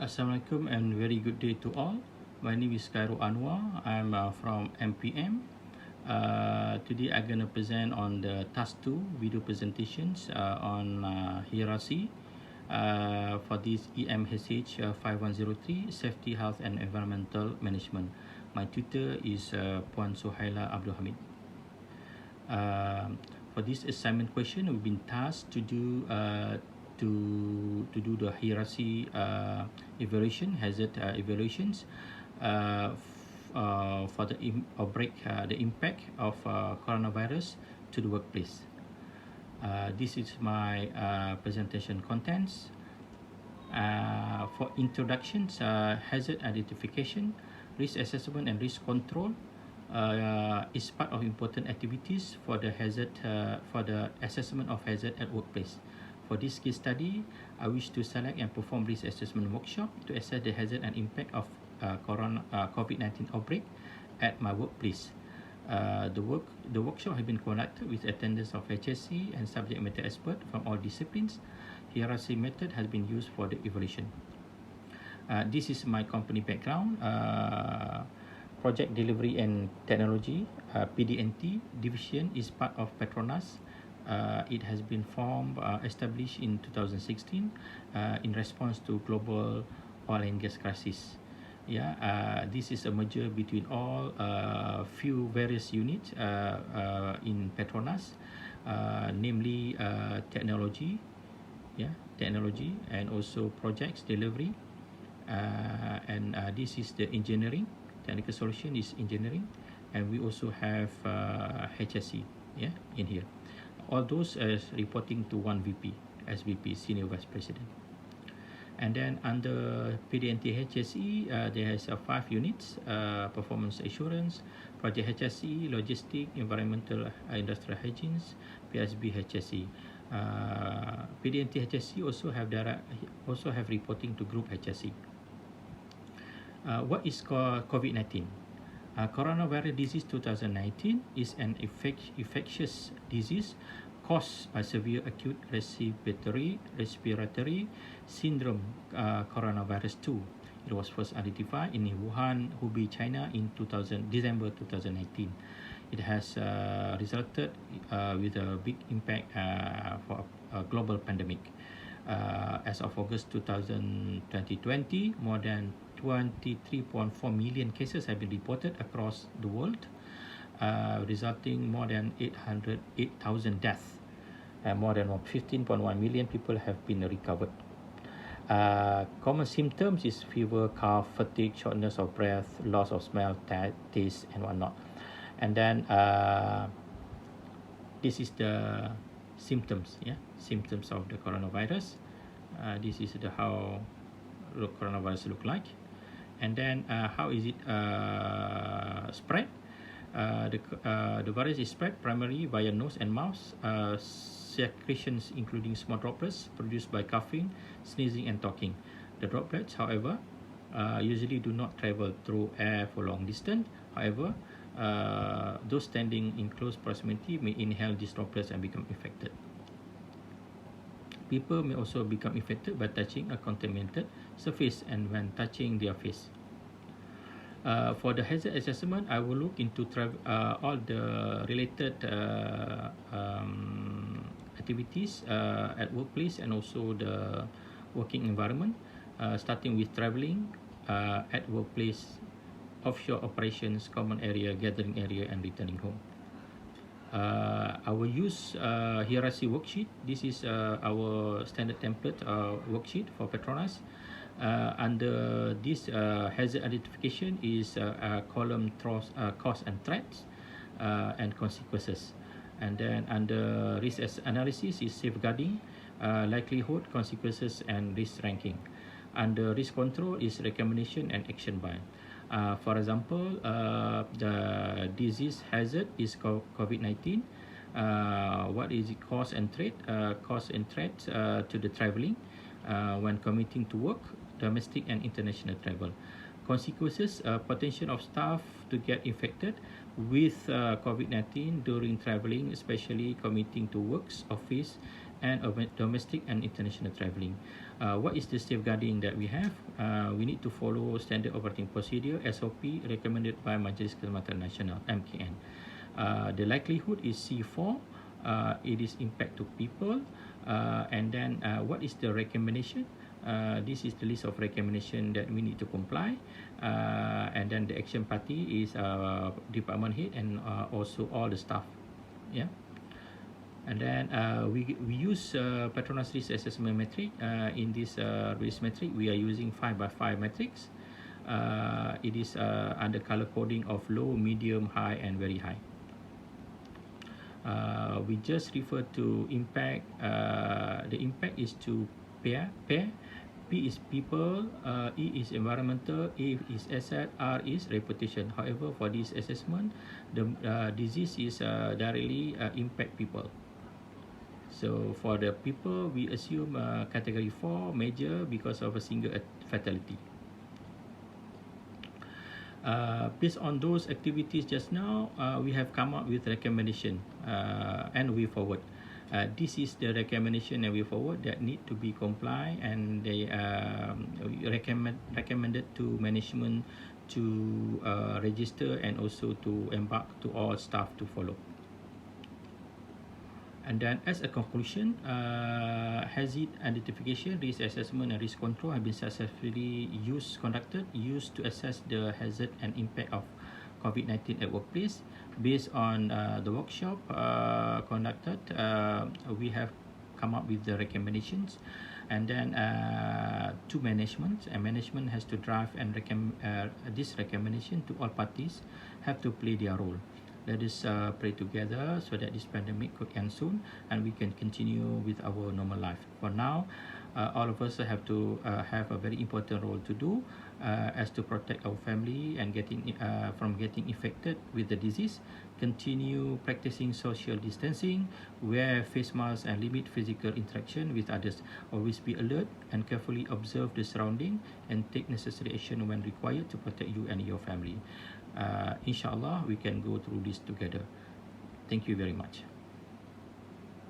Assalamualaikum and very good day to all. My name is Khairul. I'm from MPM. Today I'm going to present on the task 2 video presentations on hierarchy for this EMSH5103 Safety, Health and Environmental Management. My tutor is Puan Suhaila Abdul Hamid. For this assignment question, we've been tasked to do the hierarchy evaluation, hazard evaluations for the the impact of coronavirus to the workplace. This is my presentation contents. For introductions, hazard identification, risk assessment and risk control is part of important activities for the assessment of hazard at workplace. For this case study, I wish to select and perform risk assessment workshop to assess the hazard and impact of COVID-19 outbreak at my workplace. The workshop has been conducted with attendance of HSC and subject matter expert from all disciplines. Hierarchy method has been used for the evaluation. This is my company background. Project Delivery and Technology, PDNT division is part of Petronas. It has been established in 2016 in response to global oil and gas crisis. This is a merger between all few various units in Petronas, namely technology, and also projects delivery, and this is the engineering. Technical solution is engineering, and we also have HSC in here. All those as reporting to one VP, SVP, Senior Vice President. And then under PDNT HSE, there is 5 units: performance assurance, project HSE, logistic, environmental, industrial hygiene, PSB HSE. PDNT HSE also have reporting to group HSE. What is COVID-19? Coronavirus disease 2019 is an infectious disease caused by severe acute respiratory syndrome, coronavirus 2. It was first identified in Wuhan, Hubei, China in December 2019. It has resulted with a big impact for a global pandemic. As of August 2020, more than 23.4 million cases have been reported across the world, resulting more than 808,000 deaths. More than 15.1 million people have been recovered. Common symptoms is fever, cough, fatigue, shortness of breath, loss of smell, taste, and whatnot. And then this is the symptoms, symptoms of the coronavirus. This is how the coronavirus look like. And then how is it spread? The virus is spread primarily via nose and mouth secretions, including small droplets produced by coughing, sneezing, and talking. The droplets, however, usually do not travel through air for long distance. However, those standing in close proximity may inhale these droplets and become infected. People may also become infected by touching a contaminated surface and when touching their face. For the hazard assessment, I will look into all the related activities at workplace and also the working environment, starting with traveling at workplace, offshore operations, common area, gathering area, and returning home. I will use hierarchy worksheet. This is our standard template worksheet for Petronas. Under this hazard identification is column cause and threats and consequences. And then under risk analysis is safeguarding, likelihood, consequences, and risk ranking. Under risk control is recommendation and action plan. For example, the disease hazard is COVID-19. What is it cause and threat? Cause and threat to the traveling when commuting to work, domestic and international travel. Consequences, potential of staff to get infected with COVID-19 during traveling, especially commuting to works, office, and domestic and international traveling. What is the safeguarding that we have? We need to follow standard operating procedure SOP recommended by Majlis Keselamatan Nasional MKN. The likelihood is C4. It is impact to people, and then what is the recommendation? This is the list of recommendation that we need to comply, and then the action party is department head and also all the staff. Yeah. And then we use Petronas risk assessment metric. In this risk metric, we are using 5x5 matrix. It is under color coding of low, medium, high, and very high. We just refer to impact. The impact is to pair. P is people, E is environmental, A is asset, R is reputation. However, for this assessment, the disease is directly impact people. So for the people, we assume category 4 major because of a single fatality. Based on those activities just now, we have come up with recommendation and way forward. This is the recommendation and way forward that need to be complied, and they recommended to management to register and also to embark to all staff to follow. And then as a conclusion, hazard identification, risk assessment and risk control have been successfully conducted to assess the hazard and impact of COVID-19 at workplace. Based on the workshop conducted, we have come up with the recommendations, and then to management, and management has to drive and this recommendation to all parties have to play their role. Let us pray together so that this pandemic could end soon and we can continue with our normal life. For now, all of us have to have a very important role to do as to protect our family and from getting infected with the disease. Continue practicing social distancing, wear face masks and limit physical interaction with others. Always be alert and carefully observe the surrounding and take necessary action when required to protect you and your family. Inshallah, we can go through this together. Thank you very much.